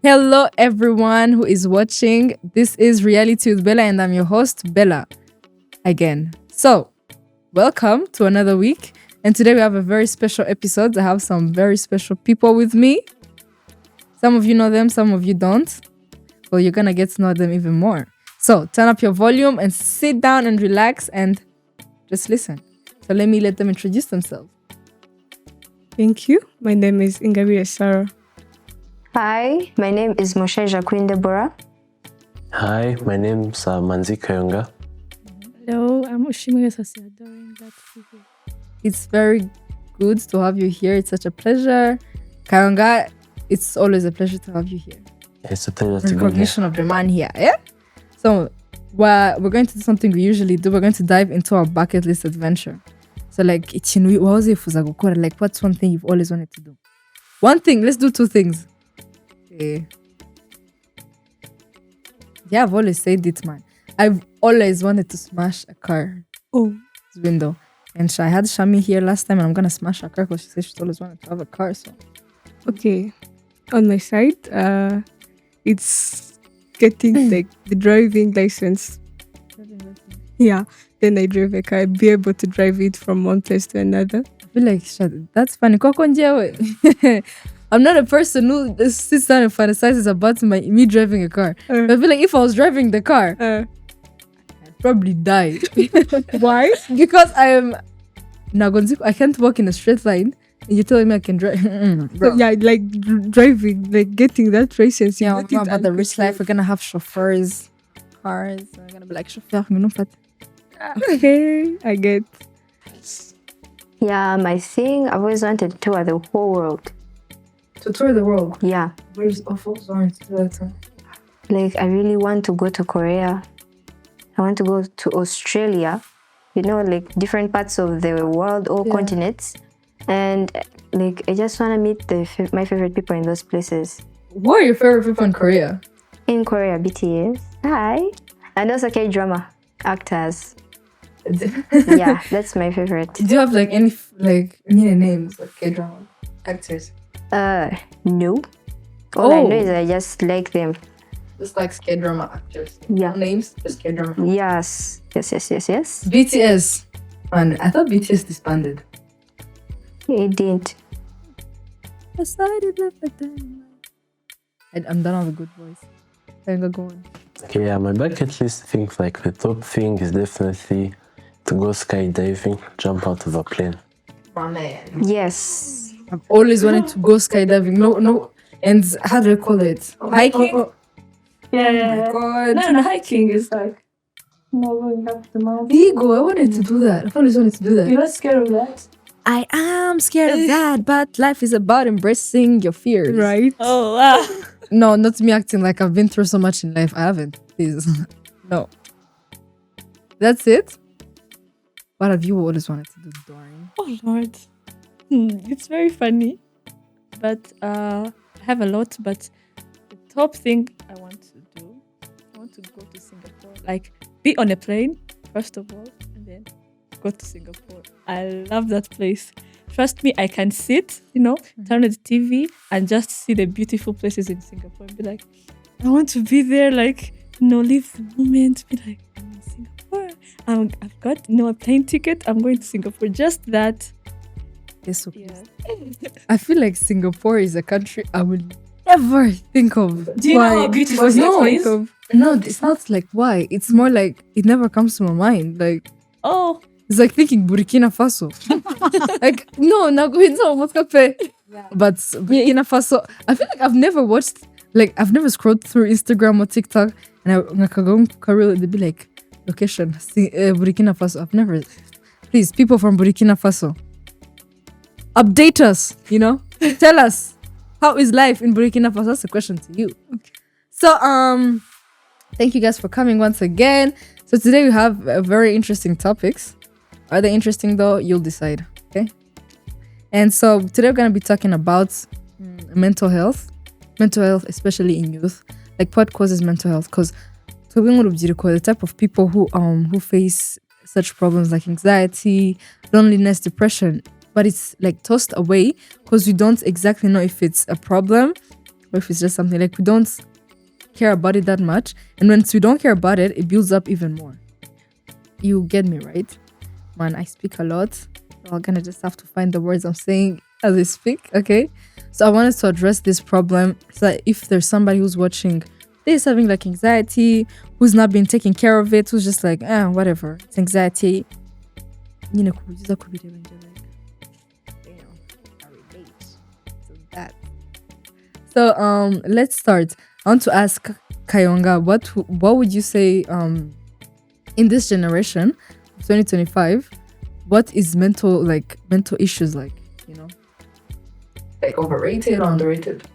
Hello, everyone who is watching. This is Reality with Bella, and I'm your host, Bella, again. So, welcome to another week. And today we have a very special episode. I have some very special people with me. Some of you know them, some of you don't. Well, you're going to get to know them even more. So, turn up your volume and sit down and relax and just listen. So, let them introduce themselves. Thank you. My name is Ingabire Sarah. Hi, my name is Moshe Jacqueline Deborah. Hi, my name's Manzi Kayonga. Hello, I'm Oshimire Sasiador. It's very good to have you here. It's such a pleasure. Kayonga, it's always a pleasure to have you here. It's a pleasure to be here. Recognition of the man here, yeah? So, we're going to do something we usually do. We're going to dive into our bucket list adventure. So, like, what's one thing you've always wanted to do? One thing, let's do two things. Okay. Yeah, I've always said it, man. I've always wanted to smash a car window. And I had Shami here last time, and I'm going to smash her car because she said she's always wanted to have a car. So, Okay, on my side, it's getting like the driving license. Yeah, then I drive a car, be able to drive it from one place to another. I feel like, that's funny. I'm not a person who sits down and fantasizes about me driving a car. I feel like if I was driving the car, I'd probably die. Why? Because I can't walk in a straight line. And you're telling me I can drive. So, yeah, like driving, like getting that license. Yeah, I'm about the rich life. We're gonna have chauffeurs, cars. We're gonna be like chauffeur. Okay, I get. Yeah, my thing, I've always wanted to tour the whole world. To tour the world. Yeah, Where's awful? Sorry to do that. like I really want to go to Korea. I want to go to Australia. You know, like different parts of the world, all continents. And like I just want to meet my favorite people in those places. Who are your favorite people in Korea? In Korea, BTS. Hi. And also K-drama actors. Yeah, that's my favorite. Do you have like any names of K-drama actors? No. All I know is I just like them. Just like K-drama actors. Yeah. No names, just K-drama. Yes. BTS. Man, I thought BTS disbanded. It didn't. I'm done with a good voice. I'm go on. Okay, yeah, my bucket list, I think like the top thing is definitely to go skydiving, jump out of a plane. My man. Yes. I've always wanted to go skydiving. No. And how do I call it? Hiking? Yeah. Oh my God. No, hiking is like going up the mountain. There you go. I wanted to do that. I've always wanted to do that. You're not scared of that? I am scared of that, but life is about embracing your fears. Right? Oh, wow. No, not me acting like I've been through so much in life. I haven't. Please. No. That's it? What have you always wanted to do, Doreen? Oh, Lord. It's very funny. But I have a lot, but the top thing I want to do, I want to go to Singapore. Like, be on a plane, first of all, and then go to Singapore. I love that place. Trust me, I can sit, turn on the TV and just see the beautiful places in Singapore and be like, I want to be there, like, live the moment, be like, I'm in Singapore. I've got a plane ticket, I'm going to Singapore. Just that. Yes, so Yeah. I feel like Singapore is a country I will never think of. Do you know how beautiful Singapore is? No, it's not like why. It's more like it never comes to my mind. Like, Oh, it's like thinking Burkina Faso. Like, no, but Burkina Faso, I feel like I've never scrolled through Instagram or TikTok and they'd be like, location, Burkina Faso. I've never. Please, people from Burkina Faso, update us, tell us, how is life in Burkina Faso? That's a question to you. Okay. So, thank you guys for coming once again. So today we have very interesting topics. Are they interesting though? You'll decide, okay? And so today we're going to be talking about mental health, especially in youth. Like what causes mental health? Because the type of people who face such problems like anxiety, loneliness, depression, but it's like tossed away because we don't exactly know if it's a problem or if it's just something like we don't care about it that much. And once we don't care about it, it builds up even more. You get me, right? Man, I speak a lot. So I'm gonna just have to find the words I'm saying as I speak, okay? So I wanted to address this problem so that if there's somebody who's watching this having like anxiety, who's not been taking care of it, who's just like, whatever, it's anxiety. You know, I relate to that. So let's start. I want to ask Kayonga, what would you say in this generation, 2025, what is mental issues like, you know? Like overrated or underrated?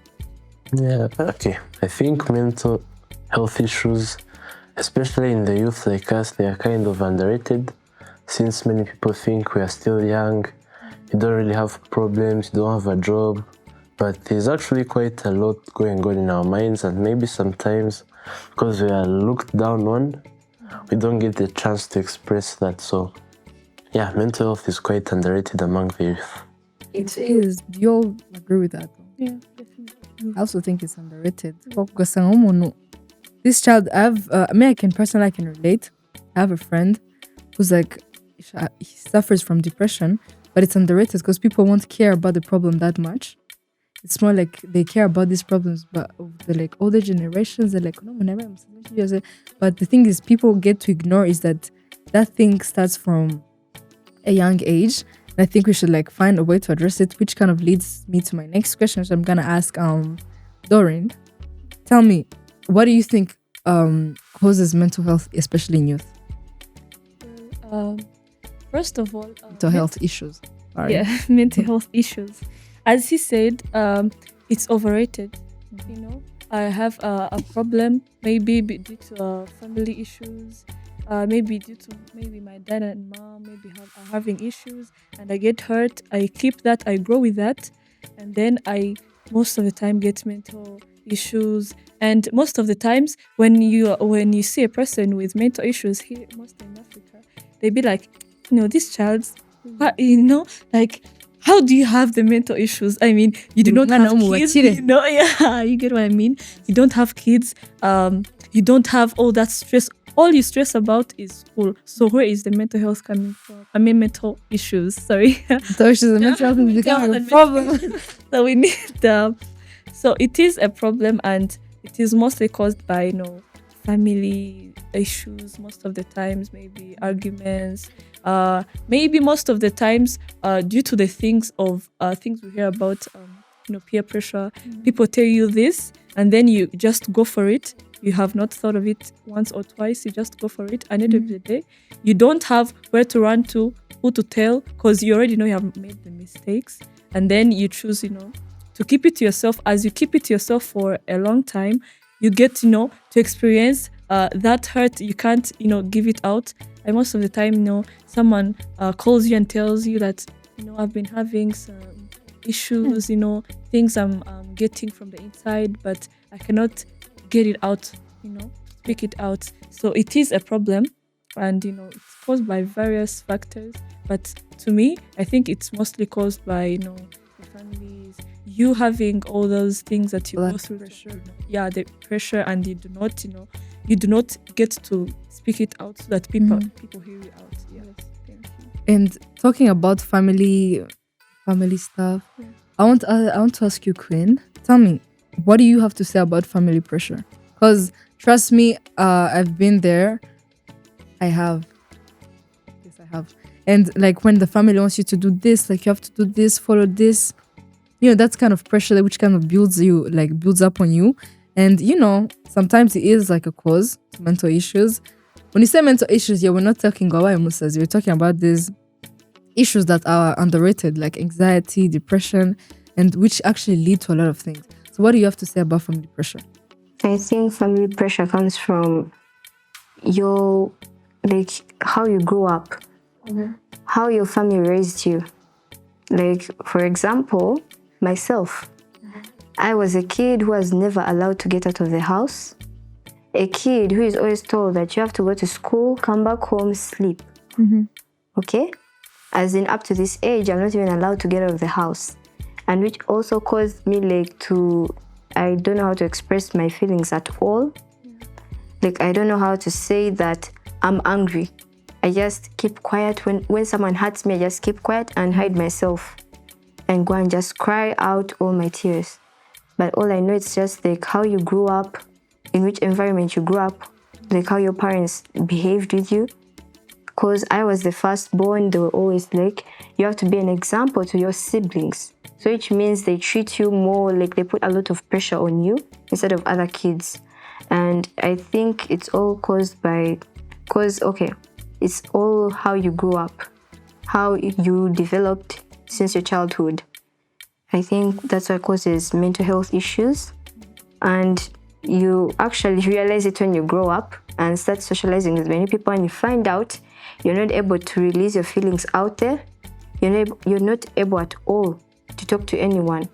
Yeah, okay. I think mental health issues, especially in the youth like us, they are kind of underrated since many people think we are still young, you don't really have problems, you don't have a job, but there's actually quite a lot going on in our minds, and maybe sometimes because we are looked down on, we don't get the chance to express that. So yeah, mental health is quite underrated among the youth. It is. Do you all agree with that? Yeah, definitely. I also think it's underrated. This child, I can relate. I have a friend who's like, he suffers from depression, but it's underrated because people won't care about the problem that much. It's more like they care about these problems, but the like older generations, they're like, no, whenever I'm serious. But the thing is, people get to ignore is that thing starts from a young age. And I think we should like find a way to address it, which kind of leads me to my next question. So I'm gonna ask Doreen, tell me, what do you think causes mental health, especially in youth? First of all, Mental health issues. Sorry. Yeah, mental health issues. As he said, it's overrated. You know, I have a problem, maybe due to family issues, maybe due to my dad and mom are having issues, and I get hurt. I keep that, I grow with that, and then I most of the time get mental issues. And most of the times, when you see a person with mental issues here, mostly in Africa, they be like, this child's, like, how do you have the mental issues? I mean, you do not have kids, yeah, you get what I mean? You don't have kids, you don't have all that stress. All you stress about is school. So where is the mental health coming from? I mean, mental issues, sorry. Mental issues and mental health is becoming a problem. So we need so it is a problem, and it is mostly caused by, family issues most of the times, maybe arguments, maybe most of the times due to the things we hear about, peer pressure. People tell you this, and then you just go for it. You have not thought of it once or twice. You just go for it. And at the end of the day, you don't have where to run to, who to tell, because you already know you have made the mistakes. And then you choose, to keep it to yourself. As you keep it to yourself for a long time, you get, to experience that hurt. You can't, give it out. And most of the time, someone calls you and tells you that, I've been having some issues, things I'm getting from the inside, but I cannot get it out, speak it out. So it is a problem, and it's caused by various factors. But to me, I think it's mostly caused by the families, you having all those things that you go through. Pressure. Yeah, the pressure, and you do not get to speak it out so that people hear you out. Yes, thank you. And talking about family stuff, yeah. I want to ask you, Queen. Tell me, what do you have to say about family pressure? Because trust me, I've been there. I have. Yes, I have. And like when the family wants you to do this, like you have to do this, follow this. That's kind of pressure which kind of builds up on you. And sometimes it is like a cause to mental issues. When you say mental issues, we're not talking Gawai Musas. We're talking about these issues that are underrated, like anxiety, depression, and which actually lead to a lot of things. So what do you have to say about family pressure? I think family pressure comes from how you grew up, how your family raised you. Like, for example, myself, I was a kid who was never allowed to get out of the house. A kid who is always told that you have to go to school, come back home, sleep. Okay? As in, up to this age, I'm not even allowed to get out of the house. And which also caused me I don't know how to express my feelings at all. Like, I don't know how to say that I'm angry. I just keep quiet. When someone hurts me, I just keep quiet and hide myself and go and just cry out all my tears. But all I know is just like how you grew up, in which environment you grew up, like how your parents behaved with you. Because I was the firstborn, they were always like, you have to be an example to your siblings. So which means they treat you more, like they put a lot of pressure on you instead of other kids. And I think it's all caused by, it's all how you grew up, how you developed since your childhood. I think that's what causes mental health issues. And you actually realize it when you grow up and start socializing with many people, and you find out you're not able to release your feelings out there. You're not able at all to talk to anyone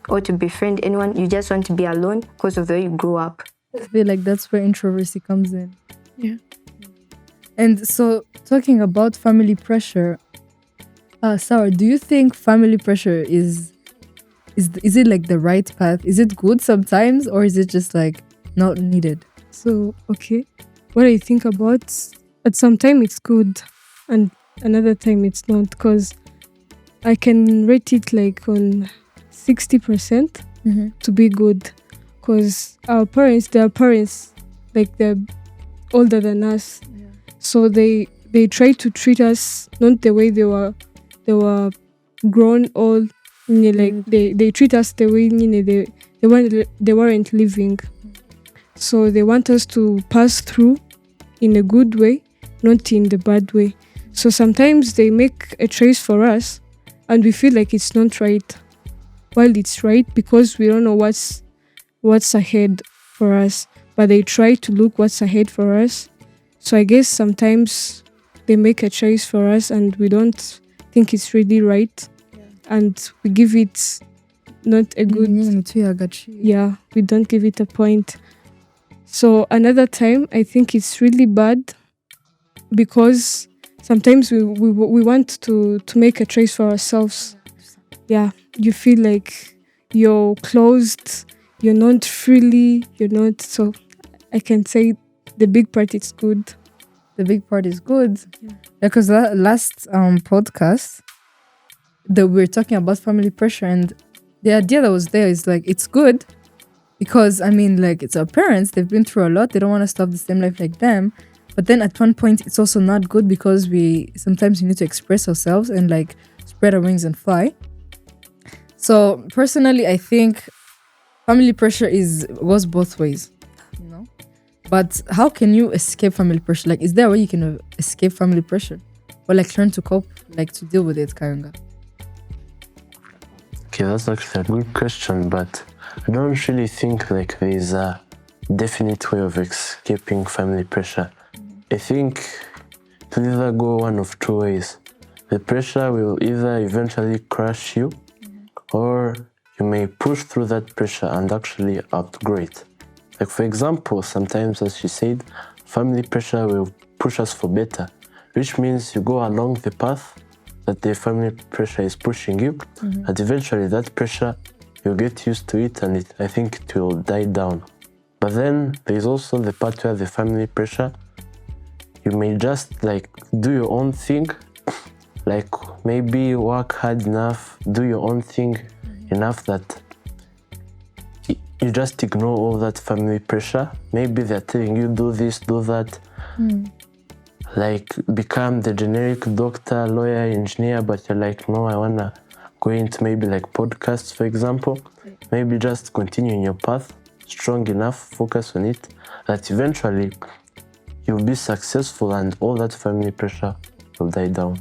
or to befriend anyone. You just want to be alone because of the way you grew up. I feel like that's where introversy comes in. Yeah. And so, talking about family pressure, Sarah, do you think family pressure is it like the right path? Is it good sometimes, or is it just like not needed? So, okay. What I think about, at some time it's good and another time it's not, because I can rate it like on 60% to be good, because our parents, their parents, like they're older than us, so they try to treat us not the way they were grown old. Like they treat us the way they weren't living. So they want us to pass through in a good way, not in the bad way. So sometimes they make a choice for us and we feel like it's not right, while it's right because we don't know what's ahead for us. But they try to look what's ahead for us. So I guess sometimes they make a choice for us and we don't think it's really right. And we give it not a good... we don't give it a point. So another time, I think it's really bad because sometimes we want to make a choice for ourselves. Yeah, you feel like you're closed, you're not freely, so I can say the big part is good. The big part is good. Because last podcast, that we're talking about family pressure, and the idea that was there is like it's good because I mean, like, it's our parents, they've been through a lot, they don't want us to have the same life like them. But then at one point it's also not good because sometimes we need to express ourselves and like spread our wings and fly. So personally, I think family pressure goes both ways, but how can you escape family pressure? Like, is there a way you can escape family pressure or like learn to cope, like to deal with it, Kayonga? Okay, that's actually a good question, but I don't really think like there is a definite way of escaping family pressure. I think it will either go one of two ways. The pressure will either eventually crush you, or you may push through that pressure and actually outgrow it. Like, for example, sometimes, as she said, family pressure will push us for better, which means you go along the path that the family pressure is pushing you, and eventually that pressure, you'll get used to it, and I think it will die down. But then there's also the part where the family pressure, you may just like do your own thing, like maybe work hard enough, do your own thing enough that you just ignore all that family pressure. Maybe they're telling you do this, do that. Like become the generic doctor, lawyer, engineer, but you're like, no, I wanna go into maybe like podcasts, for example. Maybe just continue in your path, strong enough, focus on it, that eventually you'll be successful and all that family pressure will die down.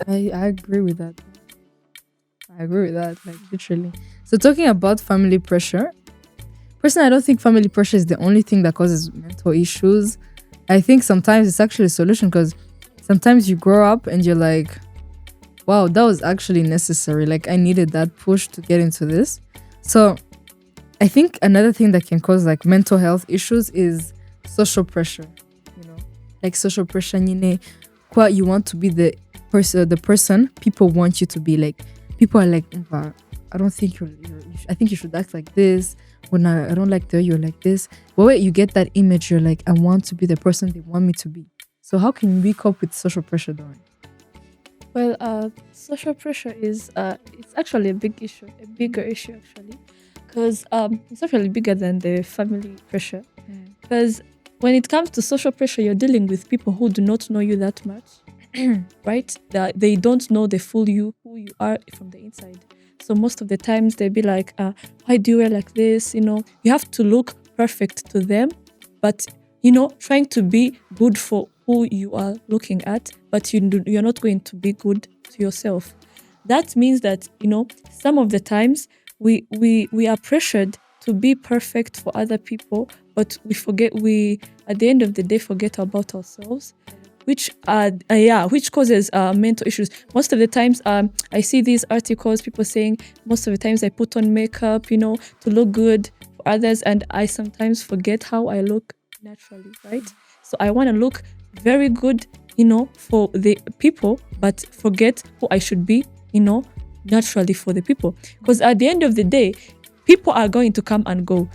I agree with that. Like literally. So talking about family pressure, personally, I don't think family pressure is the only thing that causes mental issues. I think sometimes it's actually a solution, because sometimes you grow up and you're like, wow, that was actually necessary. Like, I needed that push to get into this. So I think another thing that can cause like mental health issues is social pressure. Like social pressure, you want to be the person people want you to be. Like, people are like, I don't think I think you should act like this, when I don't like the way you're like this. But wait, you get that image, you're like, I want to be the person they want me to be. So how can we cope with social pressure, Doran? Well, social pressure is it's actually a bigger issue actually, because it's actually bigger than the family pressure. Because when it comes to social pressure, you're dealing with people who do not know you that much, right? They don't know the full you, who you are from the inside. So most of the times they'll be like, why do you wear like this? You have to look perfect to them, but trying to be good for who you are looking at, but you're not going to be good to yourself. That means that, some of the times we are pressured to be perfect for other people, but we at the end of the day forget about ourselves, which causes mental issues. Most of the times, I see these articles, people saying most of the times I put on makeup, to look good for others, and I sometimes forget how I look naturally, right? So I want to look very good, for the people, but forget who I should be, naturally for the people. Because at the end of the day, people are going to come and go.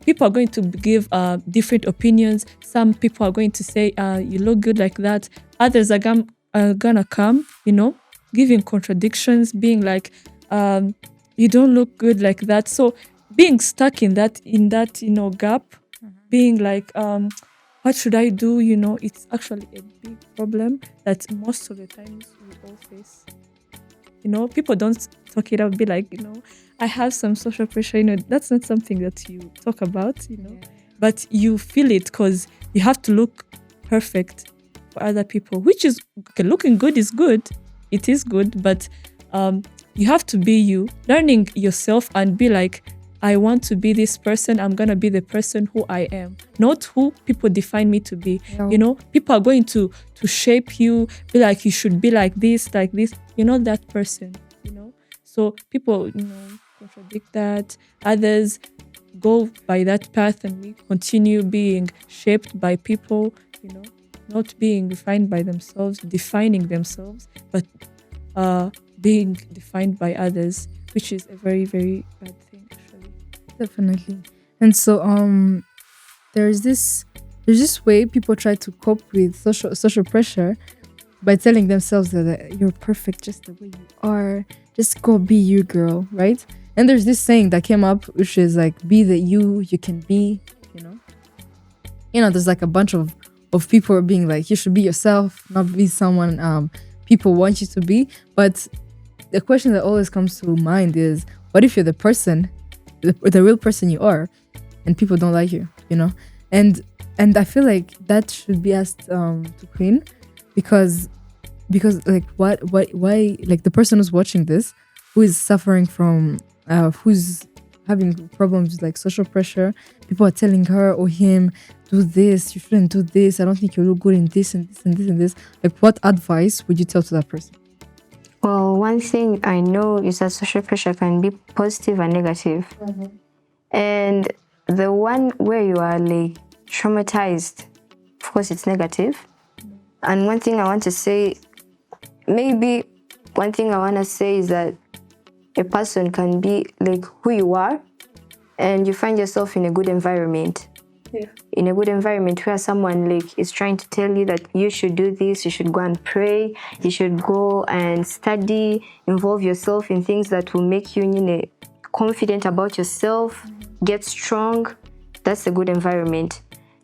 People are going to give different opinions. Some people are going to say, you look good like that. Others are gonna come, giving contradictions, being like, you don't look good like that. So being stuck in that gap, being like, what should I do? It's actually a big problem that most of the times we all face. People don't talk it out, be like, I have some social pressure. That's not something that you talk about, but you feel it because you have to look perfect for other people, which is, okay, looking good is good. It is good, but you have to be you, learning yourself and be like, I want to be this person. I'm going to be the person who I am, not who people define me to be. No. People are going to shape you, be like, you should be like this, like this. You're not that person, So people, contradict that. Others go by that path and we continue being shaped by people, not being defined by themselves, defining themselves, but being defined by others, which is a very, very bad thing, actually. Definitely. And so there's this way people try to cope with social pressure by telling themselves that you're perfect just the way you are. Just go be you, girl, right? And there's this saying that came up, which is like, be the you can be, there's like a bunch of people being like, you should be yourself, not be someone people want you to be. But the question that always comes to mind is, what if you're the person, the real person you are, and people don't like you, And I feel like that should be asked to Queen, because like why like the person who's watching this, who is suffering from who's having problems with like social pressure, people are telling her or him, do this, you shouldn't do this, I don't think you look good in this and this and this and this. Like, what advice would you tell to that person? Well, one thing I know is that social pressure can be positive and negative. And the one where you are like traumatized, of course it's negative. And one thing I want to say is that a person can be like who you are and you find yourself in a good environment. In a good environment where someone like is trying to tell you that you should do this, you should go and pray, you should go and study, involve yourself in things that will make you confident about yourself, get strong. That's a good environment.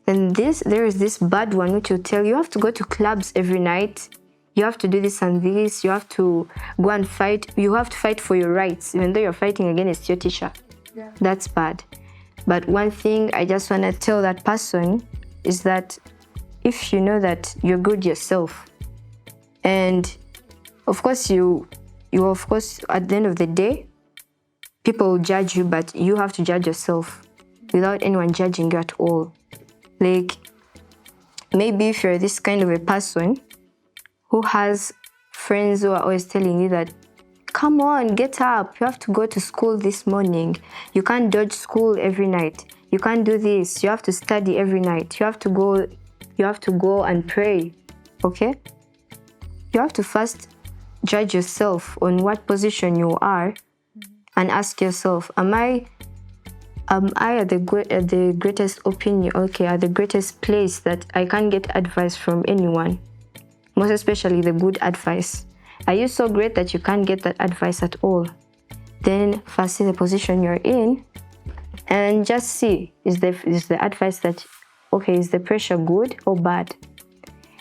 And there is this bad one which will tell you have to go to clubs every night, you have to do this and this, you have to go and fight, you have to fight for your rights, even though you're fighting against your teacher. That's bad. But one thing I just want to tell that person is that if you know that you're good yourself, and of course you of course at the end of the day, people will judge you, but you have to judge yourself without anyone judging you at all. Like, maybe if you're this kind of a person who has friends who are always telling you that, come on, get up, you have to go to school this morning, you can't dodge school every night, you can't do this, you have to study every night, you have to go and pray, okay? You have to first judge yourself on what position you are and ask yourself, am I am I at the greatest opinion, at the greatest place that I can get advice from anyone, most especially the good advice? Are you so great that you can't get that advice at all? Then first see the position you're in and just see, is the advice that, is the pressure good or bad?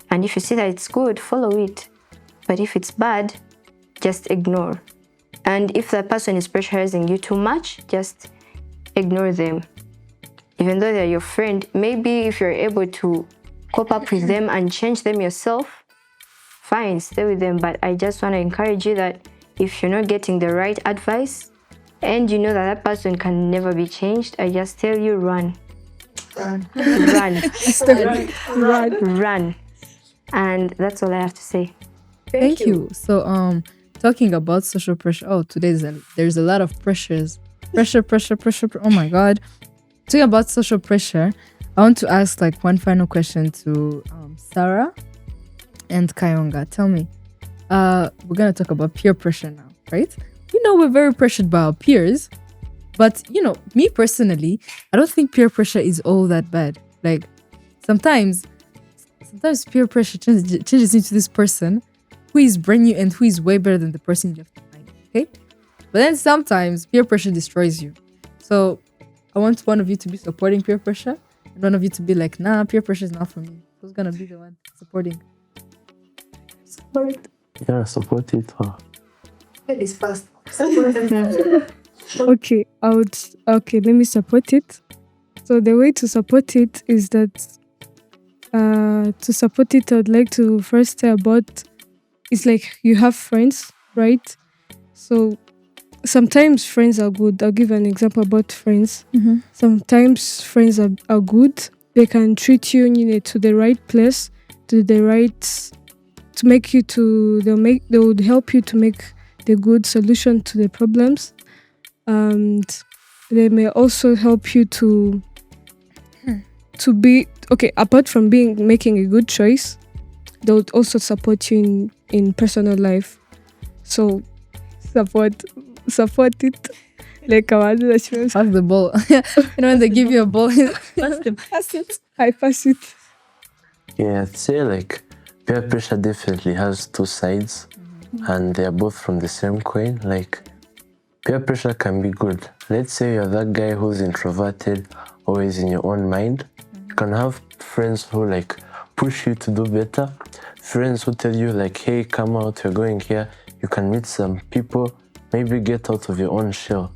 And if you see that it's good, follow it. But if it's bad, just ignore. And if that person is pressurizing you too much, just ignore them. Even though they're your friend, maybe if you're able to cope up with them and change them yourself, fine, stay with them. But I just want to encourage you that if you're not getting the right advice and you know that person can never be changed, I just tell you, run. Run. Run. And that's all I have to say. Thank you. So, talking about social pressure. Oh, there's a lot of pressures. Pressure. Oh my God. Talking about social pressure, I want to ask like one final question to Sarah and Kayonga. Tell me, we're gonna talk about peer pressure now, right? We're very pressured by our peers, but me personally, I don't think peer pressure is all that bad. Like sometimes peer pressure changes into this person who is brand new and who is way better than the person you left behind. Okay, but then sometimes peer pressure destroys you. So I want one of you to be supporting peer pressure and one of you to be like, nah, peer pressure is not for me. Who's gonna be the one supporting? Support. Yeah, support it. It is fast. Okay, let me support it. So the way to support it is that I would like to first say about, it's like you have friends, right? So sometimes friends are good. I'll give an example about friends. Mm-hmm. Sometimes friends are good. They can treat you, to the right place, they would help you to make the good solution to the problems. And they may also help you to be, apart from making a good choice, they would also support you in personal life. So support it. Like pass the ball. When they give you a ball, pass it. I pass it. Yeah, I'd say like peer pressure definitely has two sides, and they are both from the same coin. Like peer pressure can be good. Let's say you're that guy who's introverted, always in your own mind. You can have friends who like push you to do better. Friends who tell you like, hey, come out, you're going here. You can meet some people, maybe get out of your own shell.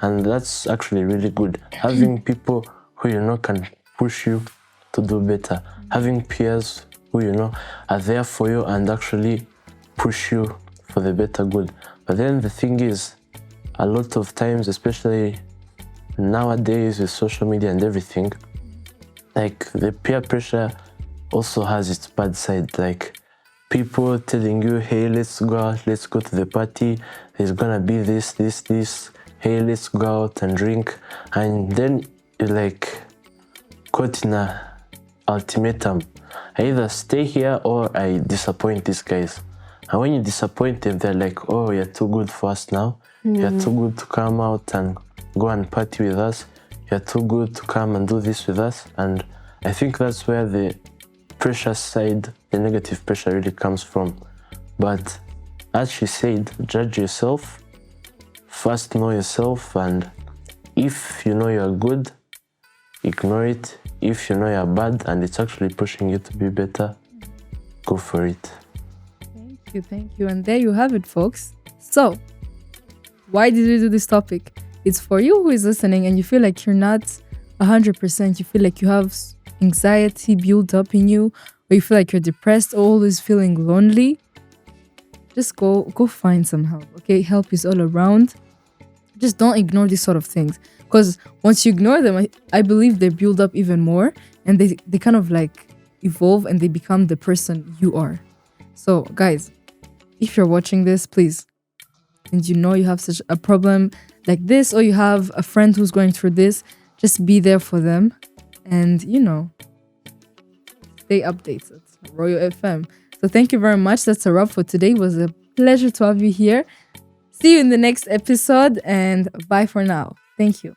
And that's actually really good. Having people who can push you to do better. Having peers who are there for you and actually push you for the better good. But then the thing is, a lot of times, especially nowadays with social media and everything, like the peer pressure also has its bad side. Like people telling you, hey, let's go out, let's go to the party, there's gonna be this, hey, let's go out and drink. And then you're like caught in a ultimatum. I either stay here or I disappoint these guys. And when you disappoint them, they're like, oh, you're too good for us now. You're too good to come out and go and party with us. You're too good to come and do this with us. And I think that's where the pressure side, the negative pressure really comes from. But as she said, judge yourself. First know yourself, and if you know you're good, ignore it. If you know you're bad and it's actually pushing you to be better, go for it. Thank you. And there you have it, folks. So, why did we do this topic? It's for you who is listening and you feel like you're not 100%. You feel like you have anxiety built up in you, or you feel like you're depressed, always feeling lonely. Just go find some help, okay? Help is all around. Just don't ignore these sort of things. Because once you ignore them, I believe they build up even more and they kind of like evolve and they become the person you are. So, guys, if you're watching this, please, and you have such a problem like this, or you have a friend who's going through this, just be there for them and, stay updated. Royal FM. So thank you very much. That's a wrap for today. It was a pleasure to have you here. See you in the next episode and bye for now. Thank you.